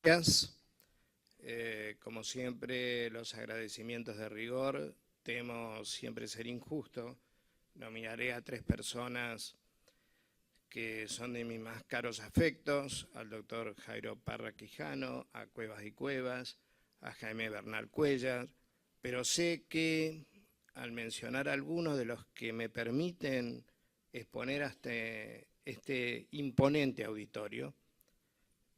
Gracias. Como siempre, los agradecimientos de rigor. Temo siempre ser injusto. Nominaré a 3 personas que son de mis más caros afectos: al doctor Jairo Parra Quijano, a Cuevas y Cuevas, a Jaime Bernal Cuellar, pero sé que al mencionar algunos de los que me permiten exponer hasta este imponente auditorio,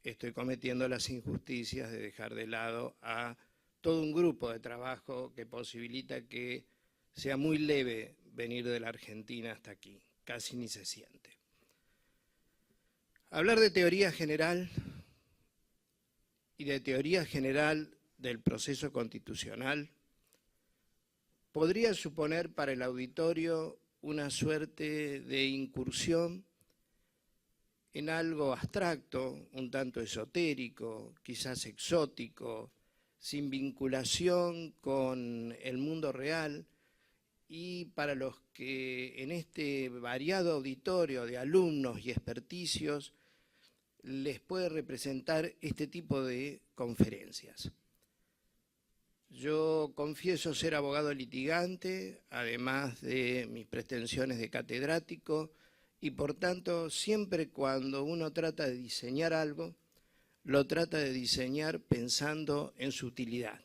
estoy cometiendo las injusticias de dejar de lado a todo un grupo de trabajo que posibilita que sea muy leve venir de la Argentina hasta aquí, casi ni se siente. Hablar de teoría general y de teoría general del proceso constitucional podría suponer para el auditorio una suerte de incursión en algo abstracto, un tanto esotérico, quizás exótico, sin vinculación con el mundo real, y para los que en este variado auditorio de alumnos y experticios les puede representar este tipo de conferencias. Yo confieso ser abogado litigante, además de mis pretensiones de catedrático, y por tanto siempre cuando uno trata de diseñar algo, lo trata de diseñar pensando en su utilidad,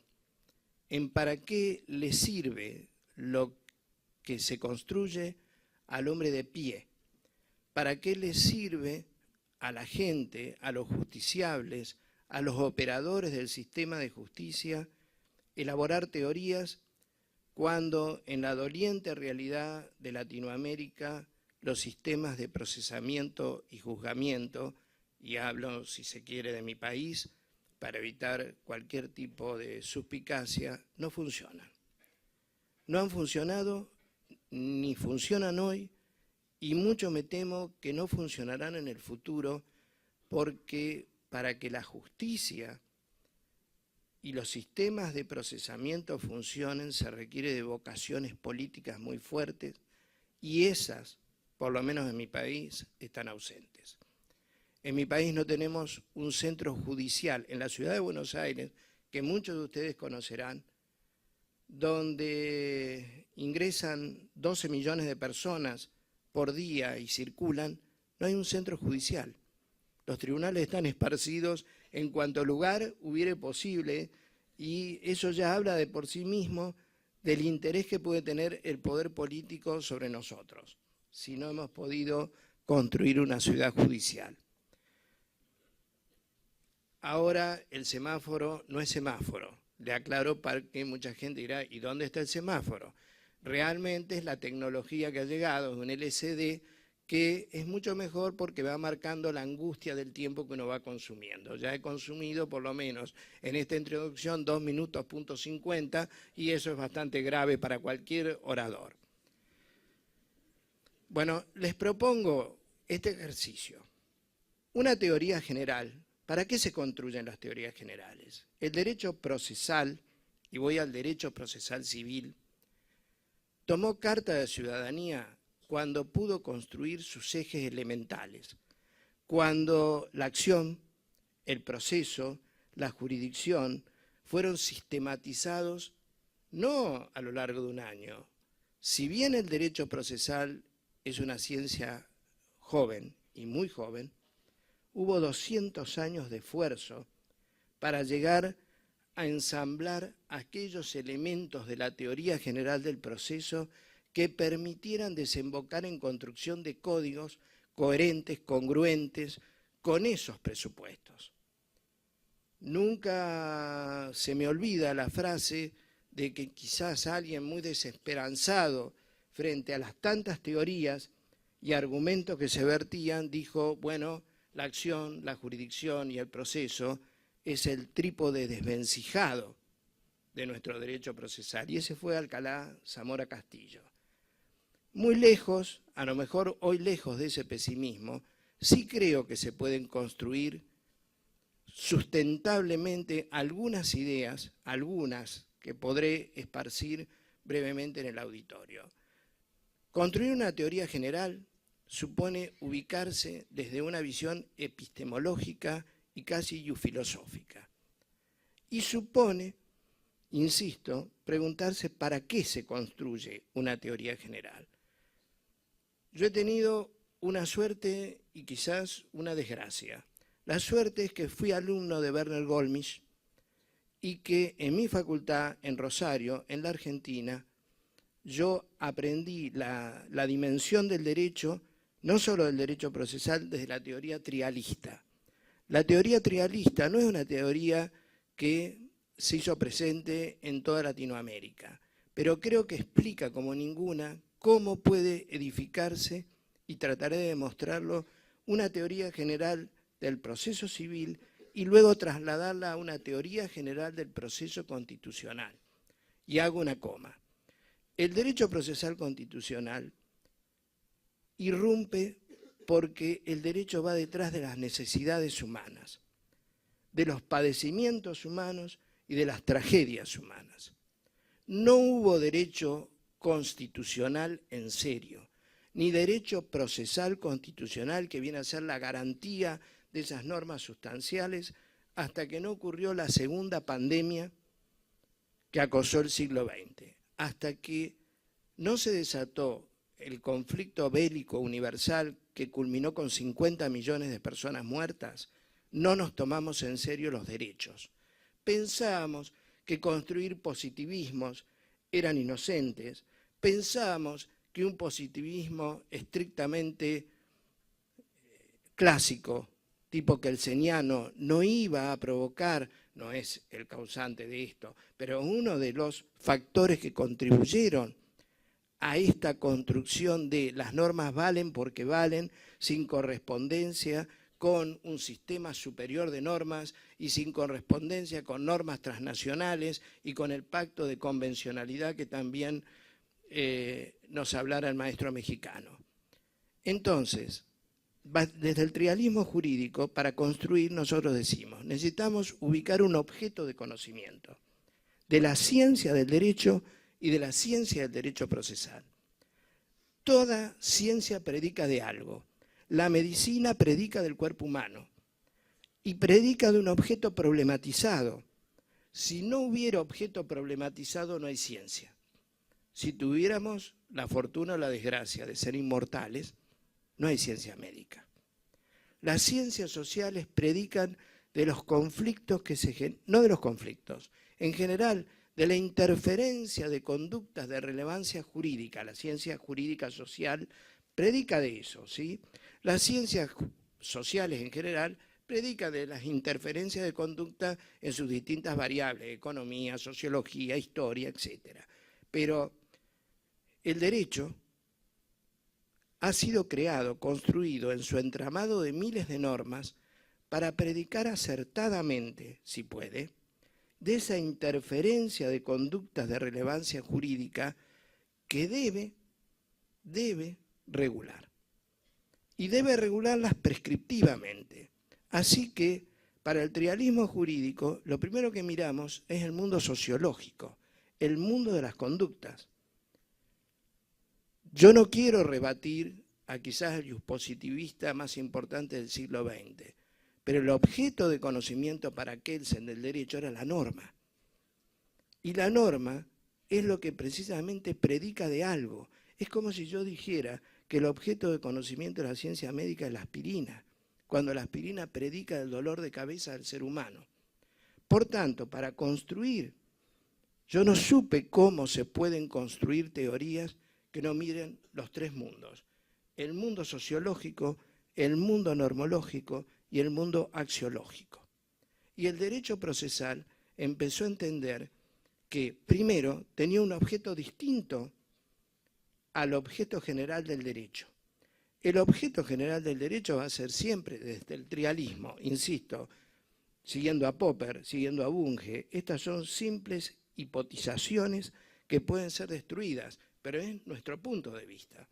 en para qué le sirve lo que se construye al hombre de pie, para qué le sirve a la gente, a los justiciables, a los operadores del sistema de justicia, elaborar teorías cuando en la doliente realidad de Latinoamérica los sistemas de procesamiento y juzgamiento, y hablo, si se quiere, de mi país, para evitar cualquier tipo de suspicacia, no funcionan. No han funcionado, ni funcionan hoy, y mucho me temo que no funcionarán en el futuro, porque para que la justicia y los sistemas de procesamiento funcionen se requiere de vocaciones políticas muy fuertes, y esas, por lo menos en mi país, están ausentes. En mi país no tenemos un centro judicial, en la ciudad de Buenos Aires, que muchos de ustedes conocerán, donde ingresan 12 millones de personas por día y circulan, no hay un centro judicial. Los tribunales están esparcidos en cuanto lugar hubiere posible, y eso ya habla de por sí mismo del interés que puede tener el poder político sobre nosotros, si no hemos podido construir una ciudad judicial. Ahora el semáforo no es semáforo. Le aclaro para que mucha gente dirá, ¿y dónde está el semáforo? Realmente es la tecnología que ha llegado, es un LCD que es mucho mejor porque va marcando la angustia del tiempo que uno va consumiendo. Ya he consumido por lo menos en esta introducción 2 minutos, punto 50, y eso es bastante grave para cualquier orador. Bueno, les propongo este ejercicio. Una teoría general. ¿Para qué se construyen las teorías generales? El derecho procesal, y voy al derecho procesal civil, tomó carta de ciudadanía cuando pudo construir sus ejes elementales, cuando la acción, el proceso, la jurisdicción fueron sistematizados no a lo largo de un año. Si bien el derecho procesal es una ciencia joven y muy joven, hubo 200 años de esfuerzo para llegar a ensamblar aquellos elementos de la teoría general del proceso que permitieran desembocar en construcción de códigos coherentes, congruentes con esos presupuestos. Nunca se me olvida la frase de que quizás alguien muy desesperanzado frente a las tantas teorías y argumentos que se vertían, dijo, bueno, la acción, la jurisdicción y el proceso es el trípode desvencijado de nuestro derecho procesal. Y ese fue Alcalá Zamora Castillo. Muy lejos, a lo mejor hoy lejos de ese pesimismo, sí creo que se pueden construir sustentablemente algunas ideas, algunas que podré esparcir brevemente en el auditorio. Construir una teoría general supone ubicarse desde una visión epistemológica y casi filosófica. Y supone, insisto, preguntarse para qué se construye una teoría general. Yo he tenido una suerte y quizás una desgracia. La suerte es que fui alumno de Werner Gollmich y que en mi facultad, en Rosario, en la Argentina, yo aprendí la dimensión del derecho, no solo del derecho procesal, desde la teoría trialista. La teoría trialista no es una teoría que se hizo presente en toda Latinoamérica, pero creo que explica como ninguna cómo puede edificarse, y trataré de demostrarlo, una teoría general del proceso civil y luego trasladarla a una teoría general del proceso constitucional. Y hago una coma. El derecho procesal constitucional irrumpe porque el derecho va detrás de las necesidades humanas, de los padecimientos humanos y de las tragedias humanas. No hubo derecho constitucional en serio, ni derecho procesal constitucional que viene a ser la garantía de esas normas sustanciales hasta que no ocurrió la segunda pandemia que acosó el siglo XX, hasta que no se desató el conflicto bélico universal que culminó con 50 millones de personas muertas, no nos tomamos en serio los derechos. Pensábamos que construir positivismos eran inocentes, pensábamos que un positivismo estrictamente clásico, tipo kelseniano, no iba a provocar, no es el causante de esto, pero uno de los factores que contribuyeron a esta construcción de las normas valen porque valen, sin correspondencia con un sistema superior de normas y sin correspondencia con normas transnacionales y con el pacto de convencionalidad que también nos hablara el maestro mexicano. Entonces, desde el trialismo jurídico, para construir, nosotros decimos, necesitamos ubicar un objeto de conocimiento de la ciencia del derecho y de la ciencia del derecho procesal. Toda ciencia predica de algo. La medicina predica del cuerpo humano y predica de un objeto problematizado. Si no hubiera objeto problematizado, no hay ciencia. Si tuviéramos la fortuna o la desgracia de ser inmortales, no hay ciencia médica. Las ciencias sociales predican de los conflictos que se generan, no de los conflictos, en general de la interferencia de conductas de relevancia jurídica. La ciencia jurídica social predica de eso, ¿sí? Las ciencias sociales en general predican de las interferencias de conducta en sus distintas variables, economía, sociología, historia, etc. Pero el derecho ha sido creado, construido en su entramado de miles de normas para predicar acertadamente, si puede, de esa interferencia de conductas de relevancia jurídica que debe regular. Y debe regularlas prescriptivamente. Así que, para el trialismo jurídico, lo primero que miramos es el mundo sociológico, el mundo de las conductas. Yo no quiero rebatir a quizás el positivista más importante del siglo XX, pero el objeto de conocimiento para Kelsen del derecho era la norma. Y la norma es lo que precisamente predica de algo. Es como si yo dijera que el objeto de conocimiento de la ciencia médica es la aspirina, cuando la aspirina predica del dolor de cabeza del ser humano. Por tanto, para construir, yo no supe cómo se pueden construir teorías que no miren los tres mundos: el mundo sociológico, el mundo normológico y el mundo axiológico. Y el derecho procesal empezó a entender que, primero, tenía un objeto distinto al objeto general del derecho. El objeto general del derecho va a ser siempre, desde el trialismo, insisto, siguiendo a Popper, siguiendo a Bunge, estas son simples hipotizaciones que pueden ser destruidas, pero es nuestro punto de vista.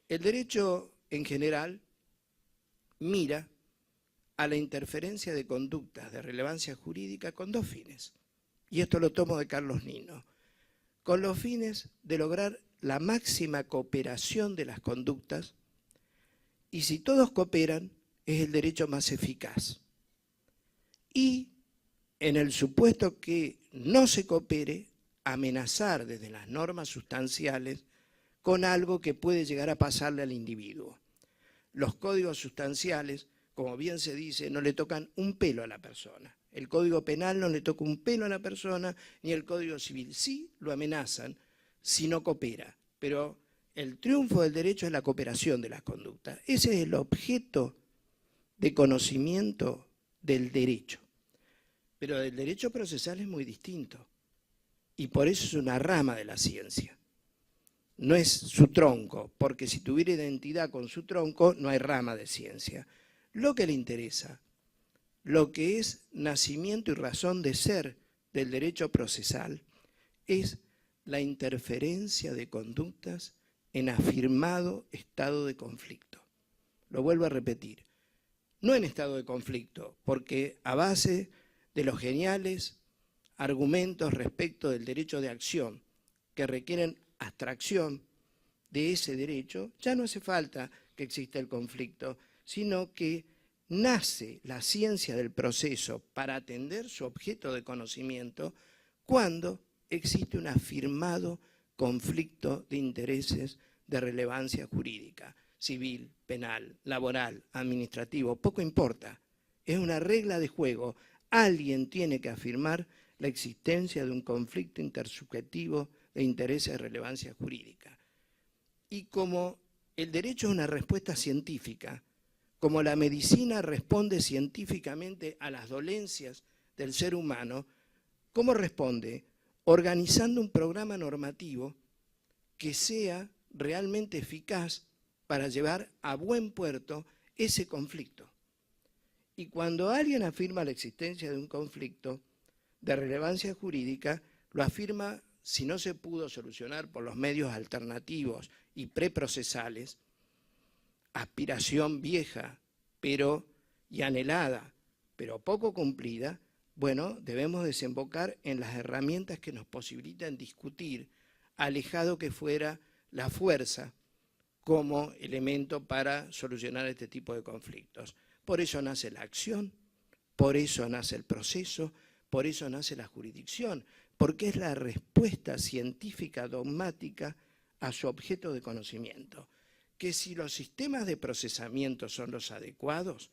El derecho en general mira a la interferencia de conductas de relevancia jurídica con dos fines. Y esto lo tomo de Carlos Nino. Con los fines de lograr la máxima cooperación de las conductas, y si todos cooperan, es el derecho más eficaz. y, en el supuesto que no se coopere, amenazar desde las normas sustanciales con algo que puede llegar a pasarle al individuo. Los códigos sustanciales, como bien se dice, no le tocan un pelo a la persona. El Código Penal no le toca un pelo a la persona, ni el Código Civil. Sí lo amenazan si no coopera, pero el triunfo del derecho es la cooperación de las conductas. Ese es el objeto de conocimiento del derecho. Pero el derecho procesal es muy distinto y por eso es una rama de la ciencia. No es su tronco, porque si tuviera identidad con su tronco no hay rama de ciencia. Lo que le interesa, lo que es nacimiento y razón de ser del derecho procesal, es la interferencia de conductas en afirmado estado de conflicto. Lo vuelvo a repetir, no en estado de conflicto, porque a base de los geniales argumentos respecto del derecho de acción que requieren abstracción de ese derecho, ya no hace falta que exista el conflicto, sino que nace la ciencia del proceso para atender su objeto de conocimiento cuando existe un afirmado conflicto de intereses de relevancia jurídica, civil, penal, laboral, administrativo, poco importa. Es una regla de juego. Alguien tiene que afirmar la existencia de un conflicto intersubjetivo de intereses de relevancia jurídica. Y como el derecho es una respuesta científica, como la medicina responde científicamente a las dolencias del ser humano, ¿cómo responde? Organizando un programa normativo que sea realmente eficaz para llevar a buen puerto ese conflicto. Y cuando alguien afirma la existencia de un conflicto de relevancia jurídica, lo afirma si no se pudo solucionar por los medios alternativos y preprocesales, aspiración vieja y anhelada, pero poco cumplida, bueno, debemos desembocar en las herramientas que nos posibilitan discutir, alejado que fuera la fuerza como elemento para solucionar este tipo de conflictos. Por eso nace la acción, por eso nace el proceso, por eso nace la jurisdicción, porque es la respuesta científica dogmática a su objeto de conocimiento. Que si los sistemas de procesamiento son los adecuados,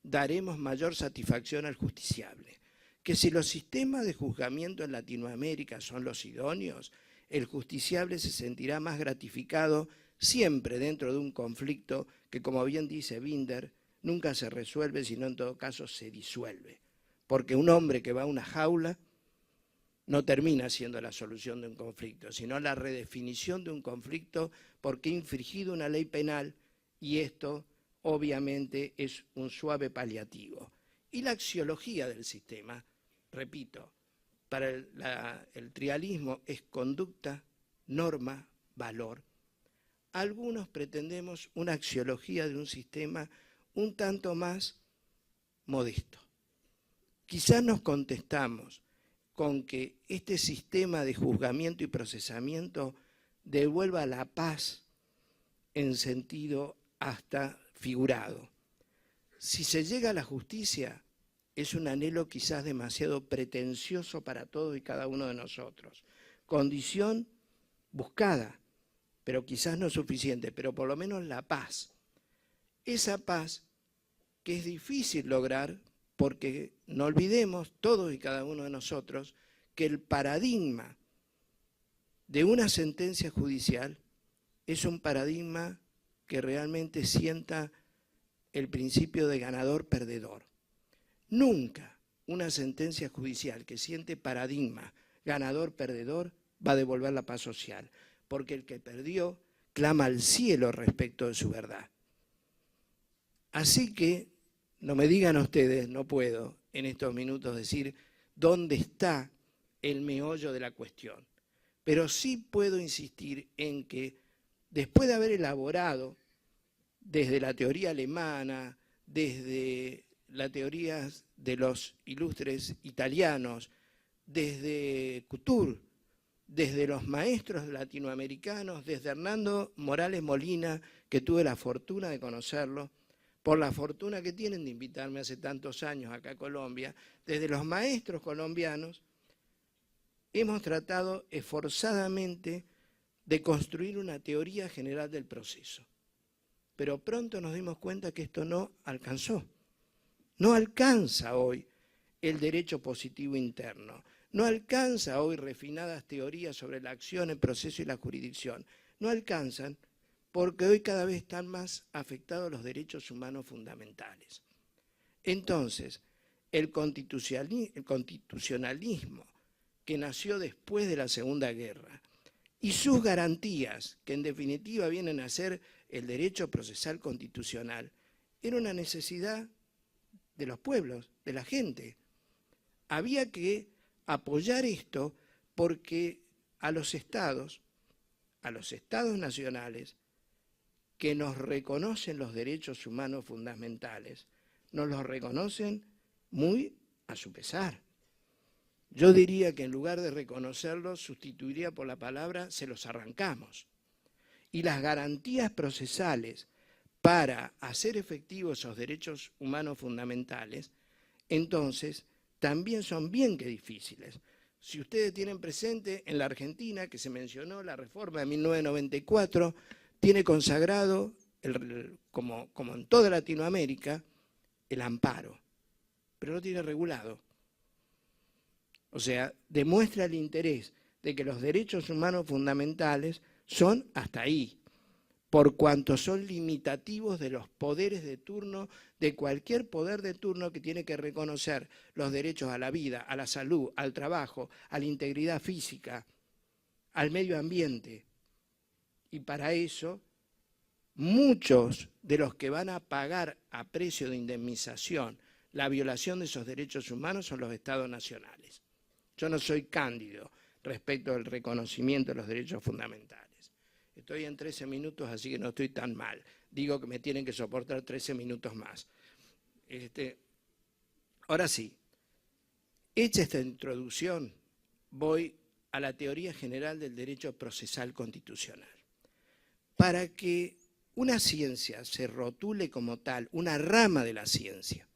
daremos mayor satisfacción al justiciable. Que si los sistemas de juzgamiento en Latinoamérica son los idóneos, el justiciable se sentirá más gratificado siempre dentro de un conflicto que, como bien dice Binder, nunca se resuelve, sino en todo caso se disuelve. Porque un hombre que va a una jaula no termina siendo la solución de un conflicto, sino la redefinición de un conflicto porque ha infringido una ley penal y esto obviamente es un suave paliativo. Y la axiología del sistema, repito, para el trialismo es conducta, norma, valor. Algunos pretendemos una axiología de un sistema un tanto más modesto. Quizás nos contestamos con que este sistema de juzgamiento y procesamiento devuelva la paz en sentido hasta figurado. Si se llega a la justicia, es un anhelo quizás demasiado pretencioso para todos y cada uno de nosotros. Condición buscada, pero quizás no suficiente, pero por lo menos la paz. Esa paz que es difícil lograr porque no olvidemos, todos y cada uno de nosotros, que el paradigma de una sentencia judicial es un paradigma que realmente sienta el principio de ganador-perdedor. Nunca una sentencia judicial que siente paradigma ganador-perdedor va a devolver la paz social, porque el que perdió clama al cielo respecto de su verdad. Así que no me digan ustedes, no puedo en estos minutos decir dónde está el meollo de la cuestión, pero sí puedo insistir en que después de haber elaborado desde la teoría alemana, desde la teoría de los ilustres italianos, desde Couture, desde los maestros latinoamericanos, desde Hernando Morales Molina, que tuve la fortuna de conocerlo, por la fortuna que tienen de invitarme hace tantos años acá a Colombia, desde los maestros colombianos, hemos tratado esforzadamente de construir una teoría general del proceso. Pero pronto nos dimos cuenta que esto no alcanzó. No alcanza hoy el derecho positivo interno. No alcanza hoy refinadas teorías sobre la acción, el proceso y la jurisdicción. No alcanzan porque hoy cada vez están más afectados los derechos humanos fundamentales. Entonces, el constitucionalismo que nació después de la Segunda Guerra y sus garantías, que en definitiva vienen a ser el derecho procesal constitucional, era una necesidad de los pueblos, de la gente. Había que apoyar esto porque a los estados nacionales que nos reconocen los derechos humanos fundamentales, nos los reconocen muy a su pesar. Yo diría que en lugar de reconocerlos, sustituiría por la palabra se los arrancamos. Y las garantías procesales para hacer efectivos esos derechos humanos fundamentales, entonces también son bien que difíciles. Si ustedes tienen presente, en la Argentina, que se mencionó, la reforma de 1994, tiene consagrado, como en toda Latinoamérica, el amparo, pero no tiene regulado. O sea, demuestra el interés de que los derechos humanos fundamentales son hasta ahí, por cuanto son limitativos de los poderes de turno, de cualquier poder de turno que tiene que reconocer los derechos a la vida, a la salud, al trabajo, a la integridad física, al medio ambiente. Y para eso, muchos de los que van a pagar a precio de indemnización la violación de esos derechos humanos son los estados nacionales. Yo no soy cándido respecto al reconocimiento de los derechos fundamentales. Estoy en 13 minutos, así que no estoy tan mal. Digo que me tienen que soportar 13 minutos más. Ahora sí, hecha esta introducción, voy a la teoría general del derecho procesal constitucional. Para que una ciencia se rotule como tal, una rama de la ciencia,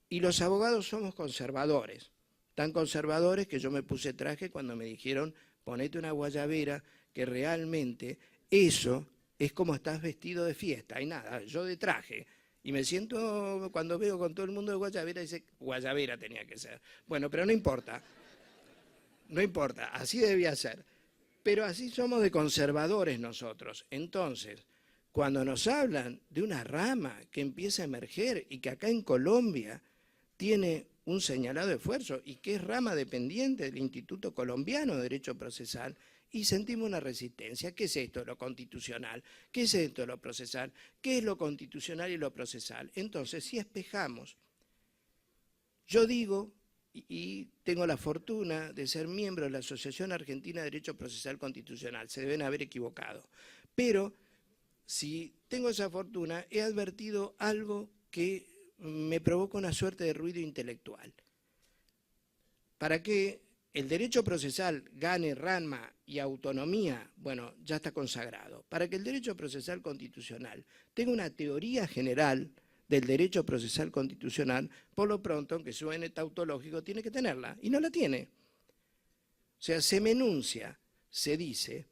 y los abogados somos conservadores, tan conservadores que yo me puse traje cuando me dijeron ponete una guayabera, que realmente eso es como estás vestido de fiesta, y nada, yo de traje, y me siento cuando veo con todo el mundo de guayabera, dice guayabera tenía que ser. Bueno, pero no importa, así debía ser. Pero así somos de conservadores nosotros. Entonces, cuando nos hablan de una rama que empieza a emerger y que acá en Colombia tiene un señalado esfuerzo y que es rama dependiente del Instituto Colombiano de Derecho Procesal, y sentimos una resistencia. ¿Qué es esto de lo constitucional? ¿Qué es esto de lo procesal? ¿Qué es lo constitucional y lo procesal? Entonces, si espejamos, yo digo, y tengo la fortuna de ser miembro de la Asociación Argentina de Derecho Procesal Constitucional, se deben haber equivocado, pero si tengo esa fortuna, he advertido algo que me provoca una suerte de ruido intelectual. Para que el derecho procesal gane rama y autonomía, bueno, ya está consagrado. Para que el derecho procesal constitucional tenga una teoría general del derecho procesal constitucional, por lo pronto, aunque suene tautológico, tiene que tenerla, y no la tiene. O sea, se me enuncia, se dice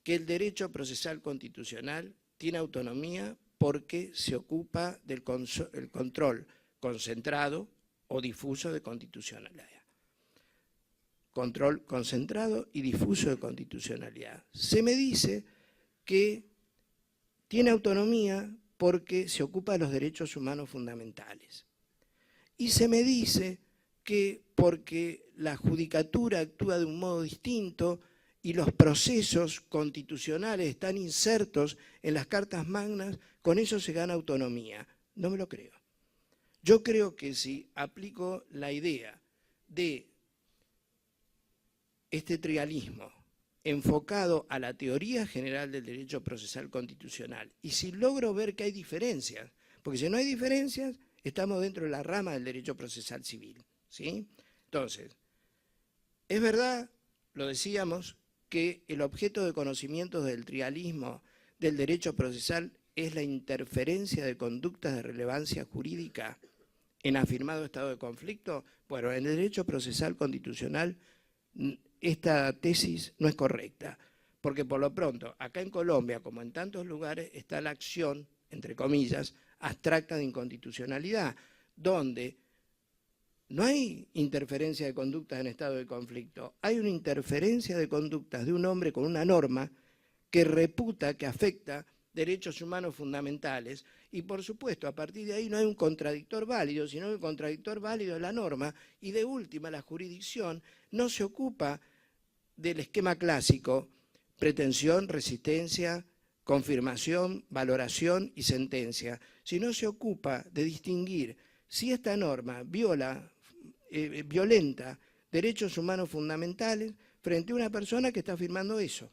que el derecho procesal constitucional tiene autonomía porque se ocupa del control concentrado o difuso de constitucionalidad. Control concentrado y difuso de constitucionalidad. Se me dice que tiene autonomía porque se ocupa de los derechos humanos fundamentales. Y se me dice que porque la judicatura actúa de un modo distinto y los procesos constitucionales están insertos en las cartas magnas, con eso se gana autonomía. No me lo creo. Yo creo que si aplico la idea de este trialismo enfocado a la teoría general del derecho procesal constitucional, y si logro ver que hay diferencias, porque si no hay diferencias, estamos dentro de la rama del derecho procesal civil, ¿sí? Entonces, es verdad, lo decíamos, que el objeto de conocimientos del trialismo del derecho procesal es la interferencia de conductas de relevancia jurídica en afirmado estado de conflicto? Bueno, en el derecho procesal constitucional esta tesis no es correcta, porque por lo pronto, acá en Colombia, como en tantos lugares, está la acción, entre comillas, abstracta de inconstitucionalidad, donde no hay interferencia de conductas en estado de conflicto, hay una interferencia de conductas de un hombre con una norma que reputa que afecta derechos humanos fundamentales y por supuesto a partir de ahí no hay un contradictor válido, sino que el contradictor válido es la norma y de última la jurisdicción no se ocupa del esquema clásico, pretensión, resistencia, confirmación, valoración y sentencia, sino se ocupa de distinguir si esta norma violenta derechos humanos fundamentales frente a una persona que está afirmando eso.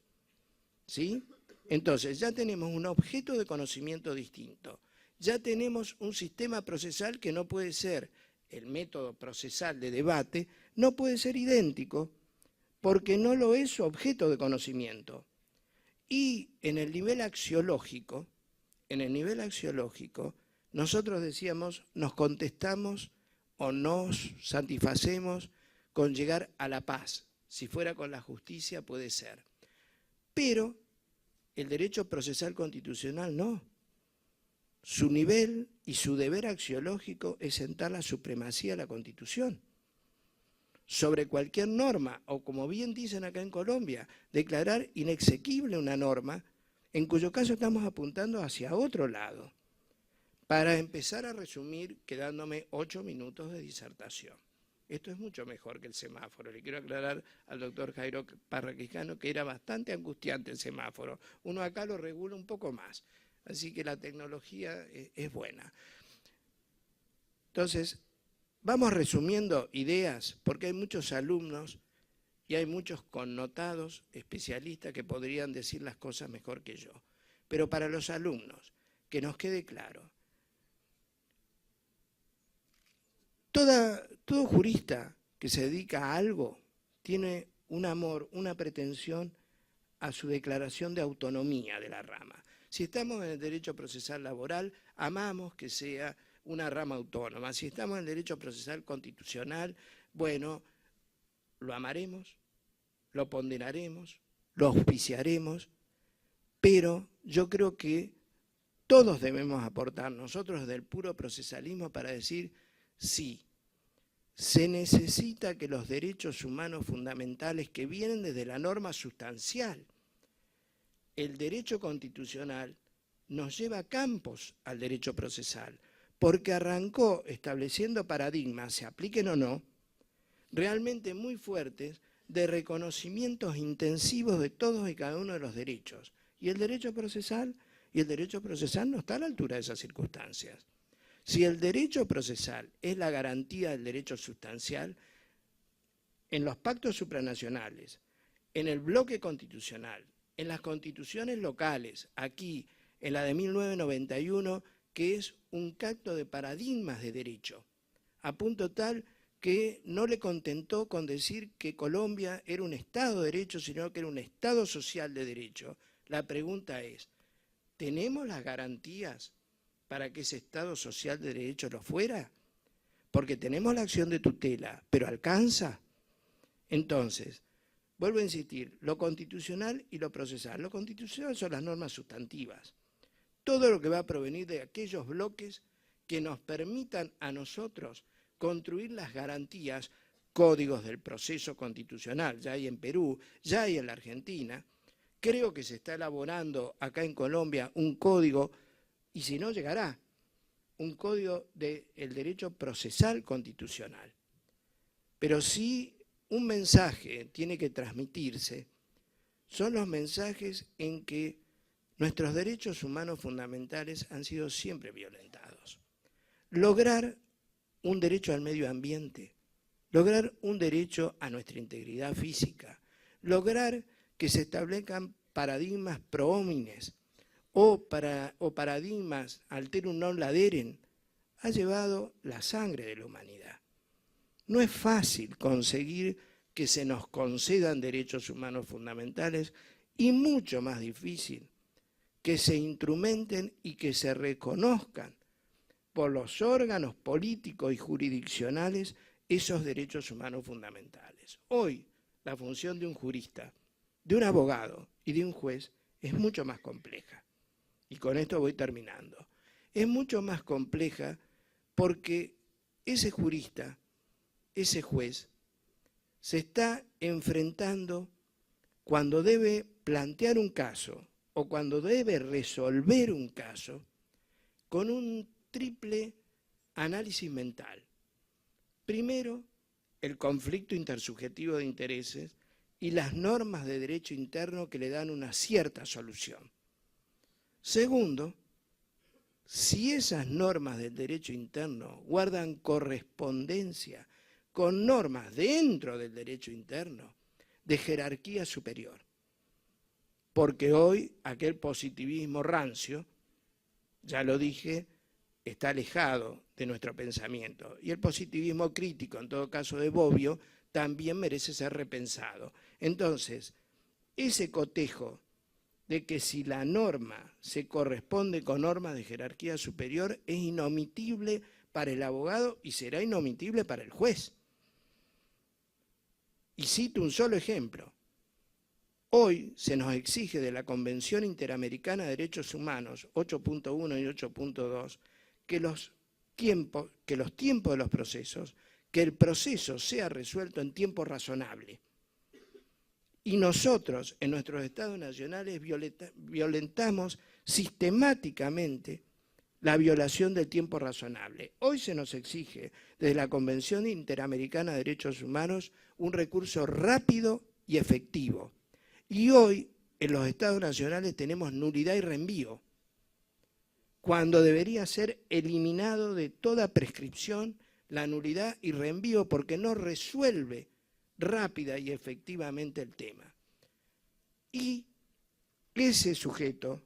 ¿Sí? Entonces, ya tenemos un objeto de conocimiento distinto. Ya tenemos un sistema procesal que no puede ser, el método procesal de debate, no puede ser idéntico, porque no lo es su objeto de conocimiento. Y en el nivel axiológico, nosotros decíamos, nos contestamos o nos satisfacemos con llegar a la paz. Si fuera con la justicia puede ser. Pero el derecho procesal constitucional no. Su nivel y su deber axiológico es sentar la supremacía de la Constitución sobre cualquier norma, o como bien dicen acá en Colombia, declarar inexequible una norma, en cuyo caso estamos apuntando hacia otro lado. Para empezar a resumir, quedándome 8 minutos de disertación. Esto es mucho mejor que el semáforo. Le quiero aclarar al doctor Jairo Parra Quijano que era bastante angustiante el semáforo. Uno acá lo regula un poco más. Así que la tecnología es buena. Entonces, vamos resumiendo ideas, porque hay muchos alumnos y hay muchos connotados especialistas que podrían decir las cosas mejor que yo. Pero para los alumnos, que nos quede claro, todo jurista que se dedica a algo tiene un amor, una pretensión a su declaración de autonomía de la rama. Si estamos en el derecho procesal laboral, amamos que sea una rama autónoma. Si estamos en el derecho procesal constitucional, bueno, lo amaremos, lo ponderaremos, lo auspiciaremos, pero yo creo que todos debemos aportar nosotros del puro procesalismo para decir sí. Se necesita que los derechos humanos fundamentales que vienen desde la norma sustancial, el derecho constitucional, nos lleva a campos al derecho procesal, porque arrancó estableciendo paradigmas, se apliquen o no, realmente muy fuertes de reconocimientos intensivos de todos y cada uno de los derechos. Y el derecho procesal no está a la altura de esas circunstancias. Si el derecho procesal es la garantía del derecho sustancial, en los pactos supranacionales, en el bloque constitucional, en las constituciones locales, aquí en la de 1991, que es un cacto de paradigmas de derecho, a punto tal que no le contentó con decir que Colombia era un Estado de derecho, sino que era un Estado social de derecho. La pregunta es, ¿tenemos las garantías para que ese Estado social de derecho lo fuera? Porque tenemos la acción de tutela, pero ¿alcanza? Entonces, vuelvo a insistir, lo constitucional y lo procesal. Lo constitucional son las normas sustantivas. Todo lo que va a provenir de aquellos bloques que nos permitan a nosotros construir las garantías, códigos del proceso constitucional, ya hay en Perú, ya hay en la Argentina. Creo que se está elaborando acá en Colombia un código, y si no llegará, un código del derecho procesal constitucional. Pero sí un mensaje tiene que transmitirse, son los mensajes en que nuestros derechos humanos fundamentales han sido siempre violentados. Lograr un derecho al medio ambiente, lograr un derecho a nuestra integridad física, lograr que se establezcan paradigmas pro homines o paradigmas alterum non laderen, ha llevado la sangre de la humanidad. No es fácil conseguir que se nos concedan derechos humanos fundamentales y mucho más difícil que se instrumenten y que se reconozcan por los órganos políticos y jurisdiccionales esos derechos humanos fundamentales. Hoy, la función de un jurista, de un abogado y de un juez es mucho más compleja. Y con esto voy terminando. Es mucho más compleja porque ese jurista, ese juez, se está enfrentando cuando debe plantear un caso o cuando debe resolver un caso con un triple análisis mental. Primero, el conflicto intersubjetivo de intereses y las normas de derecho interno que le dan una cierta solución. Segundo, si esas normas del derecho interno guardan correspondencia con normas dentro del derecho interno de jerarquía superior. Porque hoy aquel positivismo rancio, ya lo dije, está alejado de nuestro pensamiento. Y el positivismo crítico, en todo caso de Bobbio, también merece ser repensado. Entonces, ese cotejo de que si la norma se corresponde con normas de jerarquía superior es inomitible para el abogado y será inomitible para el juez. Y cito un solo ejemplo. Hoy se nos exige de la Convención Interamericana de Derechos Humanos 8.1 y 8.2 que los tiempos de los procesos, que el proceso sea resuelto en tiempo razonable. Y nosotros, en nuestros estados nacionales, violentamos sistemáticamente la violación del tiempo razonable. Hoy se nos exige, desde la Convención Interamericana de Derechos Humanos, un recurso rápido y efectivo. Y hoy, en los estados nacionales, tenemos nulidad y reenvío, cuando debería ser eliminado de toda prescripción la nulidad y reenvío porque no resuelve rápida y efectivamente el tema. Y ese sujeto,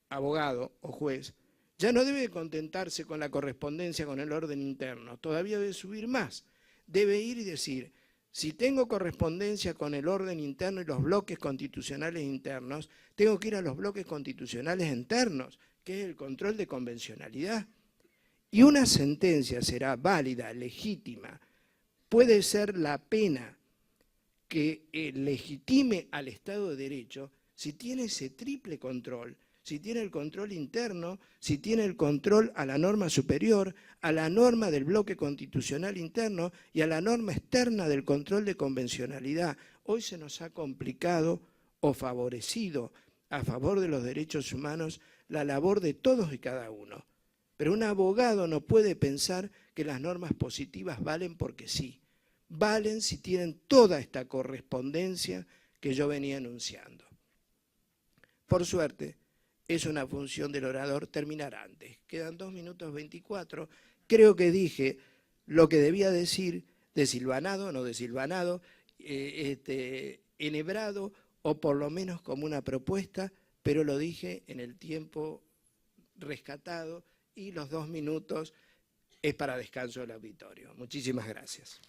abogado o juez, ya no debe contentarse con la correspondencia con el orden interno, todavía debe subir más. Debe ir y decir, si tengo correspondencia con el orden interno y los bloques constitucionales internos, tengo que ir a los bloques constitucionales internos, que es el control de convencionalidad. Y una sentencia será válida, legítima, puede ser la pena que legitime al Estado de Derecho si tiene ese triple control, si tiene el control interno, si tiene el control a la norma superior, a la norma del bloque constitucional interno y a la norma externa del control de convencionalidad. Hoy se nos ha complicado o favorecido a favor de los derechos humanos la labor de todos y cada uno. Pero un abogado no puede pensar que las normas positivas valen porque sí. Valen si tienen toda esta correspondencia que yo venía enunciando. Por suerte, es una función del orador terminar antes. Quedan 2 minutos 24. Creo que dije lo que debía decir, desilvanado, no desilvanado, enhebrado o por lo menos como una propuesta, pero lo dije en el tiempo rescatado y los 2 minutos es para descanso del auditorio. Muchísimas gracias.